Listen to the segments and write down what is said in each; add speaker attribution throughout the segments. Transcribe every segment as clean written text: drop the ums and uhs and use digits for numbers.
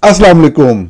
Speaker 1: अस्सलाम वालेकुम।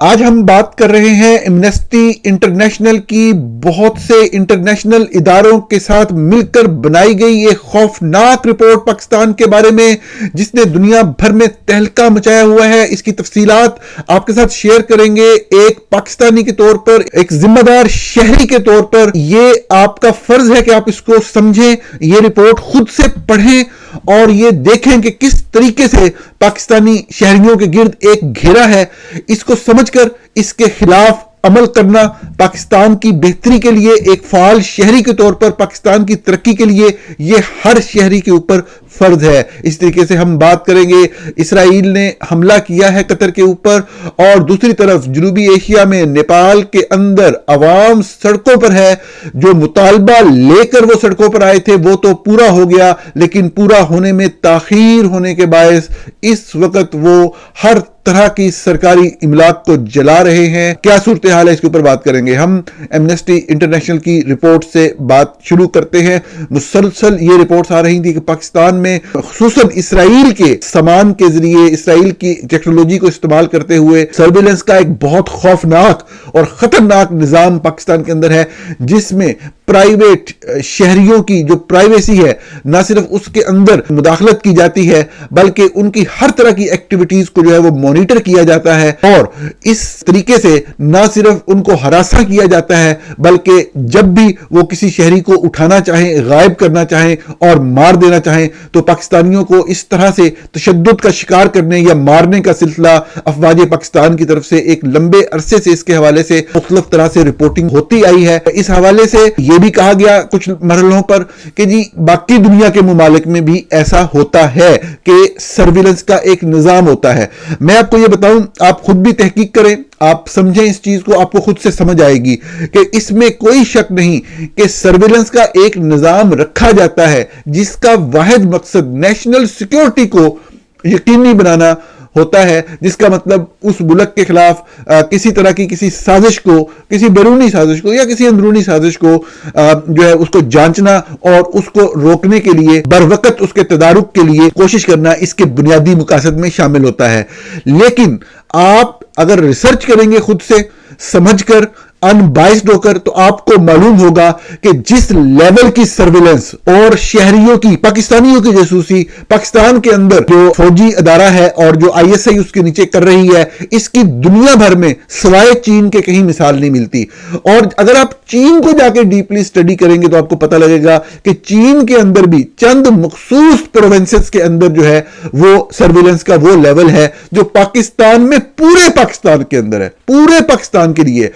Speaker 1: आज हम बात कर रहे हैं एमनेस्टी इंटरनेशनल की बहुत से इंटरनेशनल इदारों के साथ मिलकर बनाई गई एक खौफनाक रिपोर्ट पाकिस्तान के बारे में, जिसने दुनिया भर में तहलका मचाया हुआ है। इसकी तफसीलात आपके साथ शेयर करेंगे। एक पाकिस्तानी के तौर पर, एक जिम्मेदार शहरी के तौर पर, ये आपका फर्ज है कि आप इसको समझें, ये रिपोर्ट खुद से पढ़ें और ये देखें कि किस तरीके से पाकिस्तानी शहरियों के गिर्द एक घेरा है। इसको समझकर इसके खिलाफ अमल करना पाकिस्तान की बेहतरी के लिए, एक फाल शहरी के तौर पर पाकिस्तान की तरक्की के लिए, ये हर शहरी के ऊपर फर्ज है। इस तरीके से हम बात करेंगे। इसराइल ने हमला किया है कतर के ऊपर, और दूसरी तरफ जनूबी एशिया में नेपाल के अंदर अवाम सड़कों पर है। जो मुतालबा लेकर वो सड़कों पर आए थे वो तो पूरा हो गया, लेकिन पूरा होने में ताखीर होने के बायस इस वक्त वो हर तरह की सरकारी इमलाक को जला रहे हैं। क्या सूरत हाल है, इसके ऊपर बात करेंगे। हम एमनेस्टी इंटरनेशनल की रिपोर्ट से बात शुरू करते हैं। मुसलसल ये रिपोर्ट्स आ रही थी कि पाकिस्तान में खुसूसन इसराइल के सामान के जरिए, इसराइल की टेक्नोलॉजी को इस्तेमाल करते हुए सर्विलेंस का एक बहुत खौफनाक और खतरनाक निजाम पाकिस्तान के अंदर है, जिसमें प्राइवेट शहरियों की जो प्राइवेसी है, ना सिर्फ उसके अंदर मुदाखलत की जाती है, बल्कि उनकी हर तरह की एक्टिविटीज को जो है वो मॉनिटर किया जाता है। और इस तरीके से ना सिर्फ उनको हरासा किया जाता है, बल्कि जब भी वो किसी शहरी को उठाना चाहें, गायब करना चाहें और मार देना चाहें, तो पाकिस्तानियों को इस तरह से तशद्दुद का शिकार करने या मारने का सिलसिला अफवाज पाकिस्तान की तरफ से एक लंबे अरसे से इसके हवाले से मुख्तलिफ तरह से रिपोर्टिंग होती आई है। इस हवाले से यह भी कहा गया कुछ मरहलों पर कि जी बाकी दुनिया के मुमालिक में भी ऐसा होता है कि सर्विलेंस का एक निजाम होता है। मैं आपको यह बताऊं, आप खुद भी तहकीक करें, आप समझें इस चीज को, आपको खुद से समझ आएगी कि इसमें कोई शक नहीं कि सर्विलेंस का एक निजाम रखा जाता है जिसका वाहिद मकसद नेशनल सिक्योरिटी को यकीनी बनाना होता है, जिसका मतलब उस मुल्क के खिलाफ किसी तरह की किसी साजिश को, किसी बैरूनी साजिश को या किसी अंदरूनी साजिश को जो है उसको जांचना और उसको रोकने के लिए बरवकत उसके तदारुक के लिए कोशिश करना इसके बुनियादी मकासद में शामिल होता है। लेकिन आप अगर रिसर्च करेंगे खुद से समझकर, अनबाइस्ड होकर, तो आपको मालूम होगा कि जिस लेवल की सर्विलेंस और शहरियों की, पाकिस्तानियों की जासूसी पाकिस्तान के अंदर जो फौजी अदारा है और जो आईएसआई उसके नीचे कर रही है, इसकी दुनिया भर में सिवाय चीन के कहीं मिसाल नहीं मिलती। और अगर आप चीन को जाके डीपली स्टडी करेंगे तो आपको पता लगेगा कि चीन के अंदर भी चंद मखसूस प्रोविंसेस के अंदर जो है वो सर्विलेंस का वो लेवल है जो पाकिस्तान में, पूरे पाकिस्तान के अंदर है, पूरे पाकिस्तान के लिए।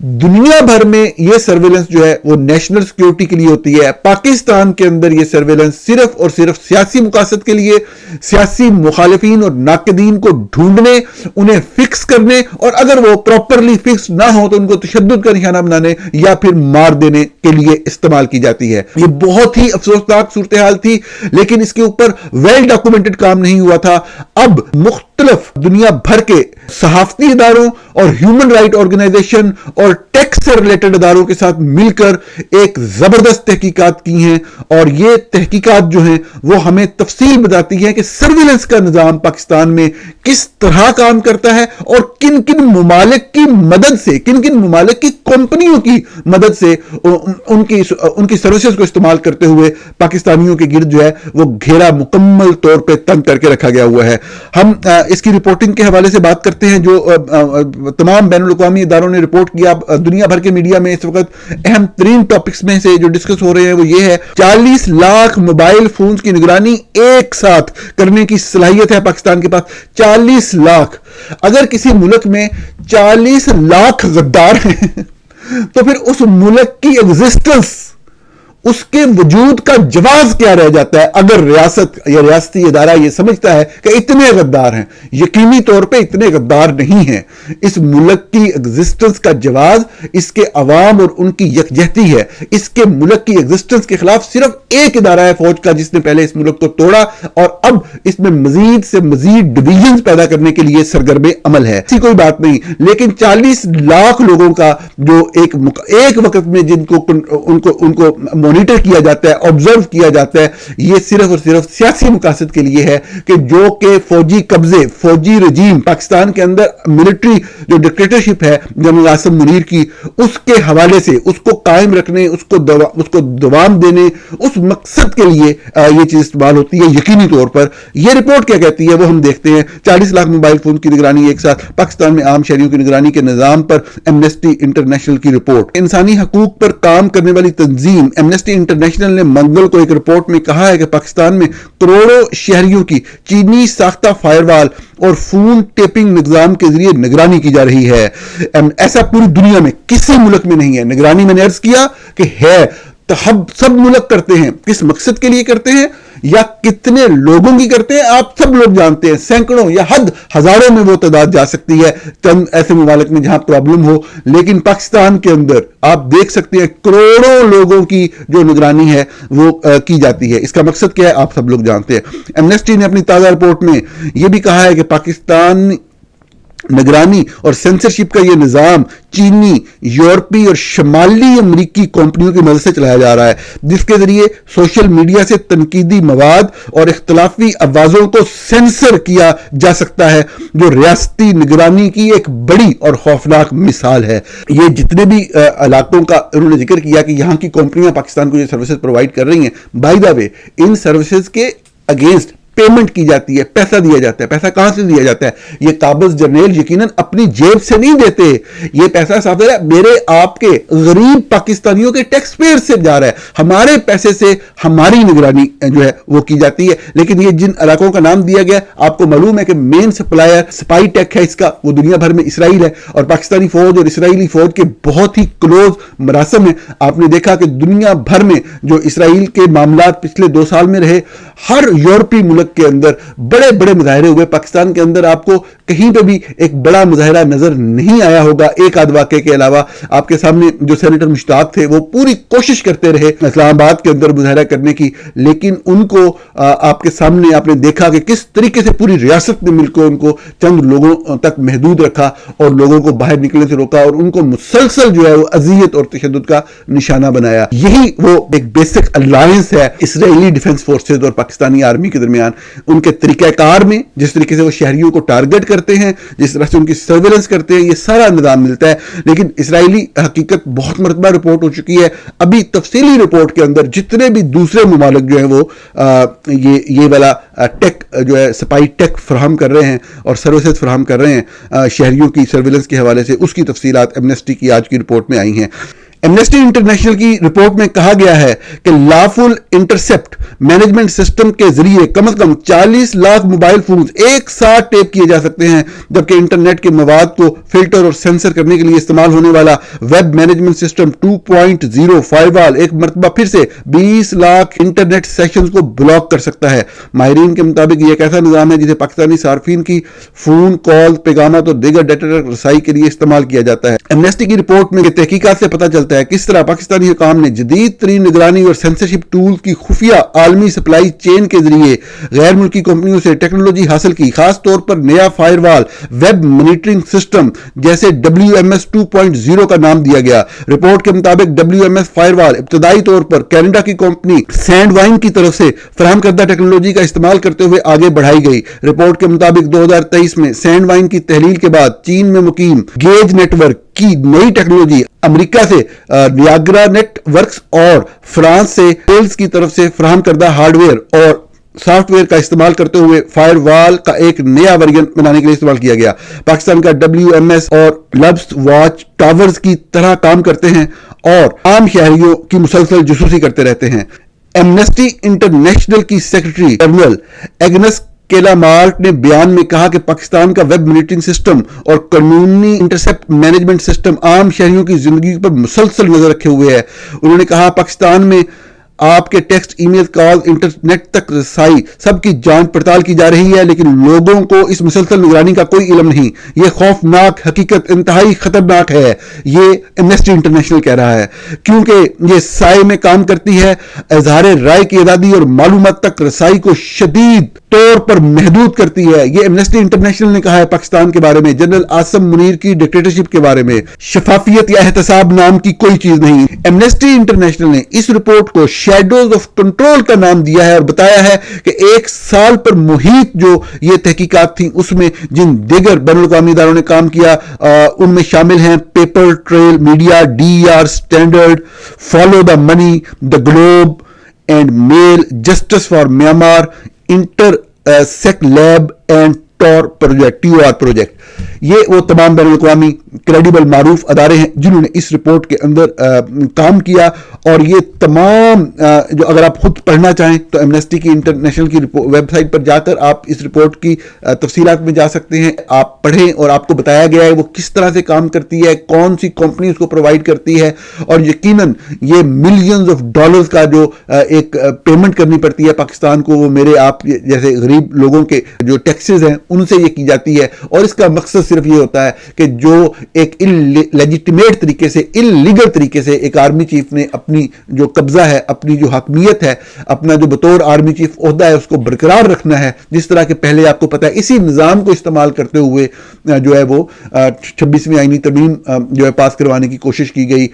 Speaker 1: दुनिया भर में यह सर्विलेंस जो है वो नेशनल सिक्योरिटी के लिए होती है। पाकिस्तान के अंदर यह सर्विलेंस सिर्फ और सिर्फ सियासी मकासद के लिए, सियासी मुखालिफिन और नाकदीन को ढूंढने, उन्हें फिक्स करने, और अगर वो प्रॉपरली फिक्स ना हो तो उनको तशद्दुद का निशाना बनाने या फिर मार देने के लिए इस्तेमाल की जाती है। यह बहुत ही अफसोसनाक सूरत हाल थी, लेकिन इसके ऊपर वेल डॉक्यूमेंटेड काम नहीं हुआ था। अब मुख्तलिफ दुनिया भर के सहाफती इदारों और ह्यूमन राइट ऑर्गेनाइजेशन और टैक्स से रिलेटेड इदारों के साथ मिलकर एक जबरदस्त तहकीकात की हैं, और ये तहकीकात जो हैं वो हमें तफसील बताती है कि सर्विलेंस का निजाम पाकिस्तान में किस तरह काम करता है और किन किन मुमालिक की मदद से, किन किन मुमालिक की कंपनियों की मदद से उनकी सर्विसेज को इस्तेमाल करते हुए पाकिस्तानियों के गिर्द जो है वो घेरा मुकम्मल तौर पर तंग करके रखा गया हुआ है। हम इसकी रिपोर्टिंग के हवाले से बात करते हैं। जो तमाम बैनुल अक़वामी इदारों ने रिपोर्ट किया, दुनिया भर के मीडिया में इस वक्त अहम तरीन टॉपिक्स में से जो डिस्कस हो रहे हैं वो ये है, 40 लाख मोबाइल फोन की निगरानी एक साथ करने की सलाहियत है पाकिस्तान के पास। 40 लाख। अगर किसी मुल्क में 40 लाख गद्दार हैं तो फिर उस मुल्क की एग्जिस्टेंस, उसके वजूद का जवाब क्या रह जाता है अगर रियासत या रियासती इदारा यह समझता है कि इतने गद्दार हैं। यकीनी तौर पे इतने गद्दार नहीं हैं। इस मुल्क की एग्जिस्टेंस का जवाब इसके अवाम और उनकी यकजहती है। इसके मुल्क की एग्जिस्टेंस के खिलाफ सिर्फ एक इदारा है फौज का, जिसने पहले इस मुल्क को तोड़ा और अब इसमें मजीद से मजीद डिवीजन पैदा करने के लिए सरगर्म अमल है। ऐसी कोई बात नहीं, लेकिन 40 लाख लोगों का जो एक वक्त में जिनको उनको मॉनिटर किया जाता है, ऑब्जर्व किया जाता है, ये सिर्फ और सिर्फ सियासी मकासद के लिए है कि जो कि फौजी कब्जे, फौजी रजीम पाकिस्तान के अंदर मिलिट्री जो डिक्टेटरशिप है जनरल आसिम मुनीर की, उसके हवाले से उसको कायम रखने, उसको दवाम देने, उस मकसद के लिए ये चीज इस्तेमाल होती है यकीनी तौर पर। यह रिपोर्ट क्या कहती है वो हम देखते हैं। 40 लाख मोबाइल फोन की निगरानी एक साथ पाकिस्तान में आम शहरियों की निगरानी के निजाम पर एमनेस्टी इंटरनेशनल की रिपोर्ट। इंसानी हकूक पर काम करने वाली तंजीम एमनेस्टी इंटरनेशनल ने मंगल को एक रिपोर्ट में कहा है कि पाकिस्तान में करोड़ों शहरियों की चीनी साख्ता फायरवॉल और फोन टेपिंग निजाम के जरिए निगरानी की जा रही है। ऐसा पूरी दुनिया में किसी मुल्क में नहीं है। निगरानी मैंने अर्ज किया कि है, तो हम सब मुल्क करते हैं, किस मकसद के लिए करते हैं या कितने लोगों की करते हैं आप सब लोग जानते हैं। सैकड़ों या हजारों में वो तादाद जा सकती है चंद ऐसे ममालिक में जहां प्रॉब्लम हो, लेकिन पाकिस्तान के अंदर आप देख सकते हैं करोड़ों लोगों की जो निगरानी है वो की जाती है। इसका मकसद क्या है आप सब लोग जानते हैं। एमनेस्टी ने अपनी ताजा रिपोर्ट में यह भी कहा है कि पाकिस्तान निगरानी और सेंसरशिप का यह निजाम चीनी, यूरोपी और शमाली अमरीकी कंपनियों की मदद से चलाया जा रहा है, जिसके जरिए सोशल मीडिया से तनकीदी मवाद और इख्तलाफी आवाजों को सेंसर किया जा सकता है, जो रियासती निगरानी की एक बड़ी और खौफनाक मिसाल है। ये जितने भी इलाकों का उन्होंने जिक्र किया कि यहाँ की कंपनियां पाकिस्तान को ये सर्विसेज प्रोवाइड कर रही हैं, by the way in services के अगेंस्ट पेमेंट की जाती है, पैसा दिया जाता है। पैसा कहां से दिया जाता है? ये काबिज जर्नैल यकीनन अपनी जेब से नहीं देते, ये पैसा साफ है मेरे आपके गरीब पाकिस्तानियों के टैक्स पेयर से जा रहा है, हमारे पैसे से हमारी निगरानी जो है वो की जाती है। लेकिन ये जिन इलाकों का नाम दिया गया, आपको मालूम है कि मेन सप्लायर स्पाई टेक है इसका, वो दुनिया भर में इसराइल है, और पाकिस्तानी फौज और इसराइली फौज के बहुत ही क्लोज मरासम है। आपने देखा कि दुनिया भर में जो इसराइल के मामला पिछले 2 साल में रहे, हर यूरोपीय मुल्क के अंदर बड़े बड़े मुजाहरे हुए। पाकिस्तान के अंदर आपको कहीं पे भी एक बड़ा मुजाहरा नजर नहीं आया होगा, एक आध वाक़े के अलावा। आपके सामने जो सेनेटर मुश्ताक थे वो पूरी कोशिश करते रहे इस्लामाबाद के अंदर मुजाहरा करने की, लेकिन उनको आपके सामने आपने देखा कि किस तरीके से पूरी रियासत ने मिलकर उनको चंद लोगों तक महदूद रखा और लोगों को बाहर निकलने से रोका और उनको मुसलसल जो है वो अजियत और तशद्दुद का निशाना बनाया। यही वो एक बेसिक अलायंस है इसराइली डिफेंस फोर्सेज और पाकिस्तानी आर्मी के दरमियान। उनके तरीकाकार में जिस तरीके से वो शहरियों को टारगेट करते हैं, जिस तरह से उनकी सर्वेलेंस करते हैं, ये सारा निजाम मिलता है। लेकिन इसराइली हकीकत बहुत मरतबा रिपोर्ट हो चुकी है। अभी तफसीली रिपोर्ट के अंदर जितने भी दूसरे ममालिक जो है वो ये वाला टेक जो है स्पाई टेक फराहम कर रहे हैं और सर्विसेज फराहम कर रहे हैं शहरियों की सर्वेलेंस के हवाले से, उसकी तफसीलात एमनेस्टी की आज की रिपोर्ट में आई हैं। एमनेस्टी इंटरनेशनल की रिपोर्ट में कहा गया है कि लॉफुल इंटरसेप्ट मैनेजमेंट सिस्टम के जरिए कम से कम 40 लाख मोबाइल फोन एक साथ टेप किए जा सकते हैं, जबकि इंटरनेट के मवाद को फिल्टर और सेंसर करने के लिए इस्तेमाल होने वाला वेब मैनेजमेंट सिस्टम 2.0 फायरवॉल एक मरतबा फिर से 20 लाख इंटरनेट सेशंस को ब्लॉक कर सकता है। माहिरीन के मुताबिक यह एक ऐसा निजाम है जिसे पाकिस्तानी सार्फिन की फोन कॉल, पैगामात और दीगर डाटा तक रसाई के लिए इस्तेमाल किया जाता है। एमनेस्टी की रिपोर्ट में तहकीकात से पता चलता है किस तरह पाकिस्तानी हुकाम ने जदीद तरीन निगरानी और सेंसरशिप टूल की खुफिया आलमी सप्लाई चेन के जरिए गैर मुल्की कंपनियों से टेक्नोलॉजी हासिल की, खास तौर पर नया फायरवॉल वेब मॉनिटरिंग सिस्टम जैसे WMS 2.0 का नाम दिया गया। रिपोर्ट के मुताबिक WMS फायरवॉल इब्तदाई तौर पर कनाडा की कंपनी सैंडवाइन की तरफ से फराहम करदा टेक्नोलॉजी का इस्तेमाल करते हुए आगे बढ़ाई गई। रिपोर्ट के मुताबिक 2023 में सैंडवाइन की तहलील के बाद चीन में मुकीम गेज नेटवर्क की नई टेक्नोलॉजी अमेरिका से नियाग्रा नेटवर्क्स और फ्रांस से टेल्स की तरफ से फराहम करदा हार्डवेयर और सॉफ्टवेयर का इस्तेमाल करते हुए फायरवॉल का एक नया वर्जन बनाने के लिए इस्तेमाल किया गया। पाकिस्तान का WMS और लब्स वॉच टावर्स की तरह काम करते हैं और आम शहरियों की मुसलसल जासूसी करते रहते हैं। एमनेस्टी इंटरनेशनल की सेक्रेटरी जनरल एग्नेस केलामार्क ने बयान में कहा कि पाकिस्तान का वेब मॉनिटरिंग सिस्टम और कानूनी इंटरसेप्ट मैनेजमेंट सिस्टम आम शहरियों की जिंदगी पर मुसलसल नजर रखे हुए है। उन्होंने कहा पाकिस्तान में आपके टेक्स्ट, ईमेल, कॉल, इंटरनेट तक रसाई सबकी जांच पड़ताल की जा रही है, लेकिन लोगों को इस मुसलसल निगरानी का कोई इल्म नहीं। यह खौफनाक हकीकत इंतहाई खतरनाक है, ये एमनेस्टी इंटरनेशनल कह रहा है, क्योंकि ये साए में काम करती है। इजहार राय की आजादी और मालूमात तक रसाई को शदीद طور پر محدود کرتی ہے. یہ ایمنسٹی انٹرنیشنل نے کہا ہے پاکستان کے بارے میں. جنرل عاصم منیر کی ڈکٹیٹرشپ کے بارے میں شفافیت یا احتساب نام کی کوئی چیز نہیں. ایمنسٹی انٹرنیشنل نے اس رپورٹ کو شیڈوز آف کنٹرول کا نام دیا ہے اور بتایا ہے کہ 1 سال پر محیط جو یہ تحقیقات تھیں اس میں جن دیگر بین الاقوامی اداروں نے کام کیا ان میں شامل ہیں paper trail media, DER standard, follow the money, the globe and mail, justice for Myanmar, inter sec lab and TOR project. یہ وہ تمام بین الاقوامی کریڈیبل معروف ادارے ہیں جنہوں نے اس رپورٹ کے اندر کام کیا. اور یہ تمام جو اگر آپ خود پڑھنا چاہیں تو ایمنسٹی کی انٹرنیشنل کی ویب سائٹ پر جا کر آپ اس رپورٹ کی تفصیلات میں جا سکتے ہیں. آپ پڑھیں اور آپ کو بتایا گیا ہے وہ کس طرح سے کام کرتی ہے, کون سی کمپنی اس کو پرووائڈ کرتی ہے, اور یقیناً یہ ملینز آف ڈالرز کا جو ایک پیمنٹ کرنی پڑتی ہے پاکستان کو, وہ میرے آپ جیسے غریب لوگوں کے جو ٹیکسز ہیں ان سے یہ کی جاتی ہے. اور اس کا مقصد صرف یہ ہوتا ہے کہ جو ایک لیجیٹیمیٹ طریقے سے, انلیگل طریقے سے ایک آرمی چیف نے اپنی جو قبضہ ہے, اپنی جو حاکمیت ہے, اپنا جو بطور آرمی چیف عہدہ ہے اس کو برقرار رکھنا ہے. جس طرح کہ پہلے آپ کو پتا ہے اسی نظام کو استعمال کرتے ہوئے جو ہے وہ 26ویں آئینی ترمیم جو ہے پاس کروانے کی کوشش کی گئی,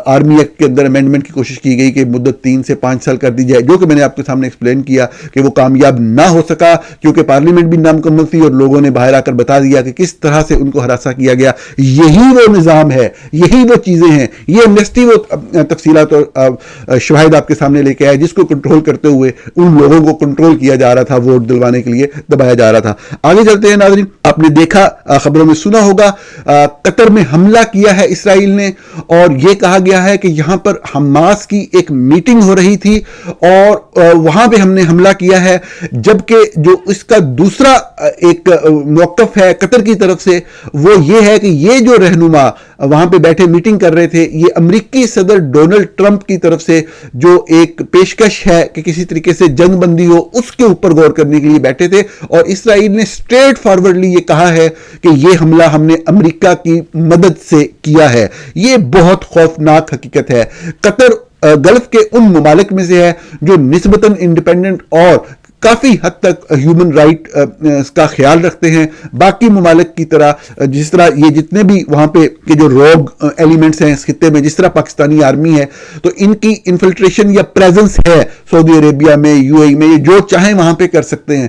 Speaker 1: آرمی ایکٹ کے اندر امینڈمنٹ کی کوشش کی گئی کہ مدت 3 سے 5 سال کر دی جائے, جو کہ میں نے آپ کے سامنے ایکسپلین کیا کہ وہ کامیاب نہ ہو سکا کیونکہ پارلیمنٹ بھی نامکمل تھی اور لوگوں نے باہر آ کر بتا دیا کہ کس طرح سے ان کو ہراساں کیا گیا. یہی وہ نظام ہے, یہی وہ چیزیں ہیں. یہ ایمنسٹی وہ تفصیلات اور شواہد آپ کے سامنے لے کے آئے جس کو کنٹرول کرتے ہوئے ان لوگوں کو کنٹرول کیا جا رہا تھا, ووٹ دلوانے کے لیے دبایا جا رہا تھا. آگے چلتے ہیں ناظرین. آپ نے دیکھا, خبروں میں سنا ہوگا, قطر میں حملہ کیا ہے اسرائیل نے, اور یہ کہا گیا ہے کہ یہاں پر حماس کی ایک میٹنگ ہو رہی تھی اور وہاں پہ ہم نے حملہ کیا ہے. جبکہ جو اس کا دوسرا ایک موقف ہے قطر کی طرف سے وہ یہ ہے کہ یہ جو رہنما وہاں پہ بیٹھے میٹنگ کر رہے تھے, یہ امریکی صدر ڈونلڈ ٹرمپ کی طرف سے جو ایک پیشکش ہے کہ کسی طریقے سے جنگ بندی ہو, اس کے اوپر غور کرنے کے لیے بیٹھے تھے. اور اسرائیل نے اسٹریٹ فارورڈلی یہ کہا ہے کہ یہ حملہ ہم نے امریکہ کی مدد سے کیا ہے. یہ بہت خوفناک حقیقت ہے. قطر گلف کے ان ممالک میں سے ہے جو نسبتاً انڈیپینڈنٹ اور کافی حد تک ہیومن رائٹ کا خیال رکھتے ہیں. باقی ممالک کی طرح, جس طرح یہ جتنے بھی وہاں پہ کے جو روگ ایلیمنٹس ہیں اس خطے میں, جس طرح پاکستانی آرمی ہے تو ان کی انفلٹریشن یا پریزنس ہے سعودی عربیہ میں, UAE میں, یہ جو چاہیں وہاں پہ کر سکتے ہیں.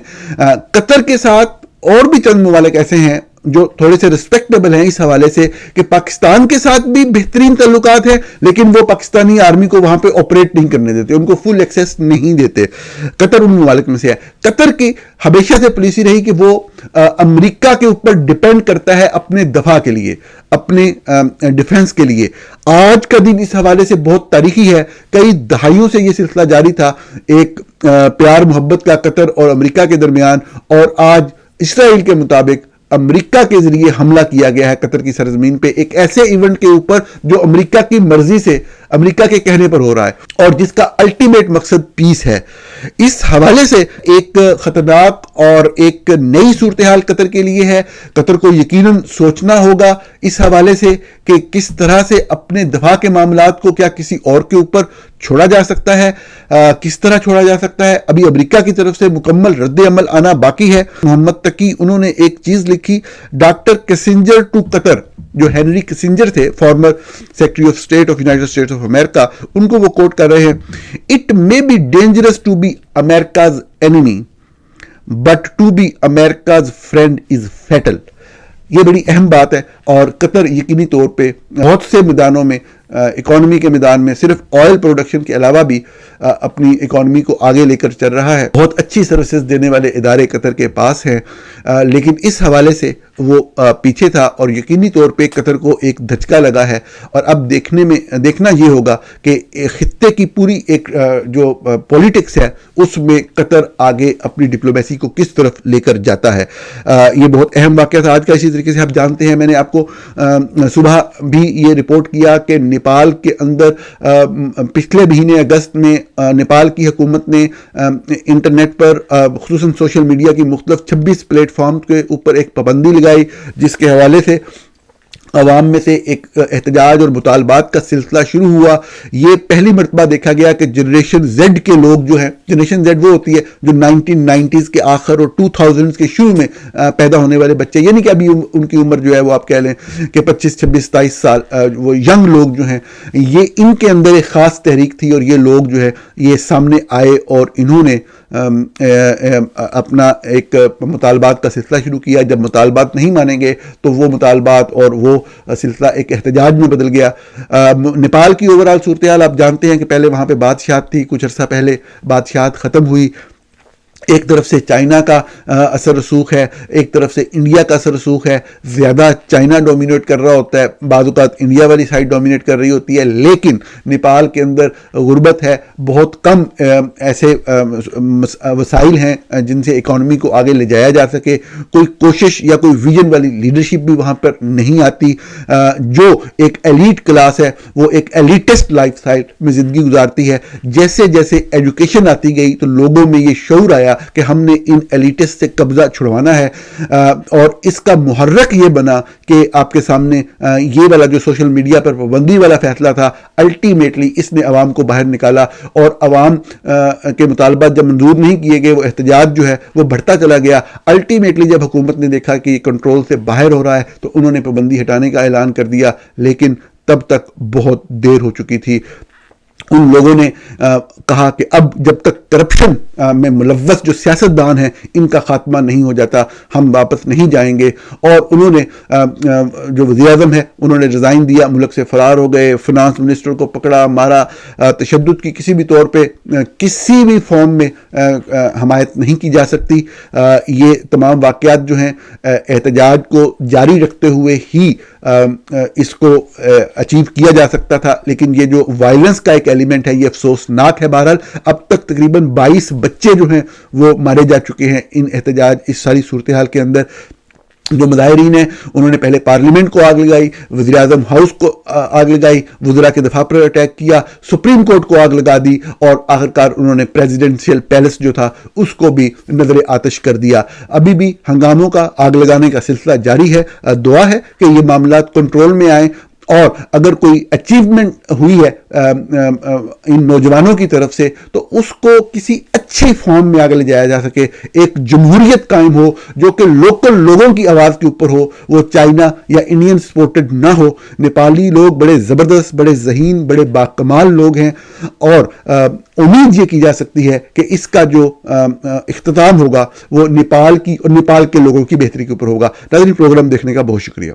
Speaker 1: قطر کے ساتھ اور بھی چند ممالک ایسے ہیں جو تھوڑے سے ریسپیکٹیبل ہیں اس حوالے سے کہ پاکستان کے ساتھ بھی بہترین تعلقات ہیں لیکن وہ پاکستانی آرمی کو وہاں پہ آپریٹ نہیں کرنے دیتے, ان کو فل ایکسیس نہیں دیتے. قطر ان ممالک میں سے ہے. قطر کی ہمیشہ سے پالیسی رہی کہ وہ امریکہ کے اوپر ڈیپینڈ کرتا ہے اپنے دفاع کے لیے, اپنے ڈیفنس کے لیے. آج کا دن اس حوالے سے بہت تاریخی ہے. کئی دہائیوں سے یہ سلسلہ جاری تھا, ایک پیار محبت کا قطر اور امریکہ کے درمیان, اور آج اسرائیل کے مطابق امریکہ کے ذریعے حملہ کیا گیا ہے قطر کی سرزمین پہ, ایک ایسے ایونٹ کے اوپر جو امریکہ کی مرضی سے, امریکہ کے کہنے پر ہو رہا ہے اور جس کا الٹیمیٹ مقصد پیس ہے. اس حوالے سے ایک خطرناک اور ایک نئی صورتحال قطر کے لیے ہے. قطر کو یقیناً سوچنا ہوگا اس حوالے سے کہ کس طرح سے اپنے دفاع کے معاملات کو کیا کسی اور کے اوپر چھوڑا جا سکتا ہے, کس طرح چھوڑا جا سکتا ہے. ابھی امریکہ کی طرف سے مکمل رد عمل آنا باقی ہے. محمد تقی انہوں نے ایک چیز لکھی, ڈاکٹر کسنجر ٹو قطر, جو ہینری کسنجر تھے, former secretary of state of United States of America, ان کو وہ کوٹ کر رہے ہیں. It may be dangerous to be America's enemy but to be America's friend is fatal. یہ بڑی اہم بات ہے اور قطر یقینی طور پہ بہت سے میدانوں میں, اکانومی کے میدان میں, صرف آئل پروڈکشن کے علاوہ بھی اپنی اکانومی کو آگے لے کر چل رہا ہے. بہت اچھی سروسز دینے والے ادارے قطر کے پاس ہیں, لیکن اس حوالے سے وہ پیچھے تھا اور یقینی طور پہ قطر کو ایک دھچکا لگا ہے. اور اب دیکھنا یہ ہوگا کہ خطے کی پوری ایک جو پولیٹکس ہے اس میں قطر آگے اپنی ڈپلومیسی کو کس طرف لے کر جاتا ہے. یہ بہت اہم واقعہ تھا آج کا. اسی طریقے سے آپ جانتے ہیں, میں نے آپ کو صبح بھی یہ رپورٹ کیا کہ نیپال کے اندر پچھلے مہینے اگست میں نیپال کی حکومت نے انٹرنیٹ پر خصوصاً سوشل میڈیا کی مختلف 26 پلیٹ فارم کے اوپر ایک پابندی لگائی, جس کے حوالے سے عوام میں سے ایک احتجاج اور مطالبات کا سلسلہ شروع ہوا. یہ پہلی مرتبہ دیکھا گیا کہ جنریشن زیڈ کے لوگ جو ہیں، جنریشن زیڈ وہ ہوتی ہے جو 1990s کے آخر اور 2000s کے شروع میں پیدا ہونے والے بچے، یعنی کہ ابھی ان کی عمر جو ہے وہ آپ کہہ لیں کہ 25 26 27 سال، وہ ینگ لوگ جو ہیں، یہ ان کے اندر ایک خاص تحریک تھی اور یہ لوگ جو ہے یہ سامنے آئے اور انہوں نے اپنا ایک مطالبات کا سلسلہ شروع کیا. جب مطالبات نہیں مانیں گے تو وہ مطالبات اور وہ سلسلہ ایک احتجاج میں بدل گیا. نیپال کی اوورال صورتحال آپ جانتے ہیں کہ پہلے وہاں پہ بادشاہت تھی، کچھ عرصہ پہلے بادشاہت ختم ہوئی. ایک طرف سے چائنا کا اثر رسوخ ہے، ایک طرف سے انڈیا کا اثر رسوخ ہے. زیادہ چائنا ڈومینیٹ کر رہا ہوتا ہے، بعض اوقات انڈیا والی سائڈ ڈومینیٹ کر رہی ہوتی ہے، لیکن نیپال کے اندر غربت ہے، بہت کم ایسے وسائل ہیں جن سے اکانومی کو آگے لے جایا جا سکے. کوئی کوشش یا کوئی ویژن والی لیڈرشپ بھی وہاں پر نہیں آتی. جو ایک ایلیٹ کلاس ہے وہ ایک ایلیٹسٹ لائف سٹائل میں زندگی گزارتی ہے. جیسے جیسے ایجوکیشن آتی گئی تو لوگوں میں یہ شعور آیا کہ ہم نے ان ایلیٹس سے قبضہ چھڑوانا ہے، اور اس کا محرک یہ بنا کہ آپ کے سامنے یہ والا جو سوشل میڈیا پر پابندی والا فیصلہ تھا، الٹیمیٹلی اس نے عوام کو باہر نکالا اور عوام کے مطالبات جب منظور نہیں کیے گئے، وہ احتجاج جو ہے وہ بڑھتا چلا گیا. الٹیمیٹلی جب حکومت نے دیکھا کہ یہ کنٹرول سے باہر ہو رہا ہے تو انہوں نے پابندی ہٹانے کا اعلان کر دیا، لیکن تب تک بہت دیر ہو چکی تھی. ان لوگوں نے کہا کہ اب جب تک کرپشن میں ملوث جو سیاستدان ہیں ان کا خاتمہ نہیں ہو جاتا ہم واپس نہیں جائیں گے. اور انہوں نے جو وزیر اعظم ہے انہوں نے ریزائن دیا، ملک سے فرار ہو گئے، فنانس منسٹر کو پکڑا مارا. تشدد کی کسی بھی طور پہ کسی بھی فارم میں حمایت نہیں کی جا سکتی. یہ تمام واقعات جو ہیں احتجاج کو جاری رکھتے ہوئے ہی اس کو اچیو کیا جا سکتا تھا، لیکن یہ جو وائلنس کا ایک ایلیمنٹ ہے یہ افسوسناک ہے. بہرحال اب تک تقریباً 22 بچے جو ہیں وہ مارے جا چکے ہیں ان احتجاج اس ساری صورتحال کے اندر. جو مظاہرین ہیں انہوں نے پہلے پارلیمنٹ کو آگ لگائی، وزیر اعظم ہاؤس کو آگ لگائی، وزراء کے دفاع پر اٹیک کیا، سپریم کورٹ کو آگ لگا دی، اور آخرکار انہوں نے پریزیڈنشیل پیلس جو تھا اس کو بھی نظر آتش کر دیا. ابھی بھی ہنگاموں کا، آگ لگانے کا سلسلہ جاری ہے. دعا ہے کہ یہ معاملات کنٹرول میں آئیں، اور اگر کوئی اچیومنٹ ہوئی ہے ان نوجوانوں کی طرف سے تو اس کو کسی اچھی فارم میں آگے لے جایا جا سکے، ایک جمہوریت قائم ہو جو کہ لوکل لوگوں کی آواز کے اوپر ہو، وہ چائنا یا انڈین سپورٹڈ نہ ہو. نیپالی لوگ بڑے زبردست، بڑے ذہین، بڑے باکمال لوگ ہیں، اور امید یہ کی جا سکتی ہے کہ اس کا جو اختتام ہوگا وہ نیپال کی اور نیپال کے لوگوں کی بہتری کے اوپر ہوگا. ناظرین، پروگرام دیکھنے کا بہت شکریہ.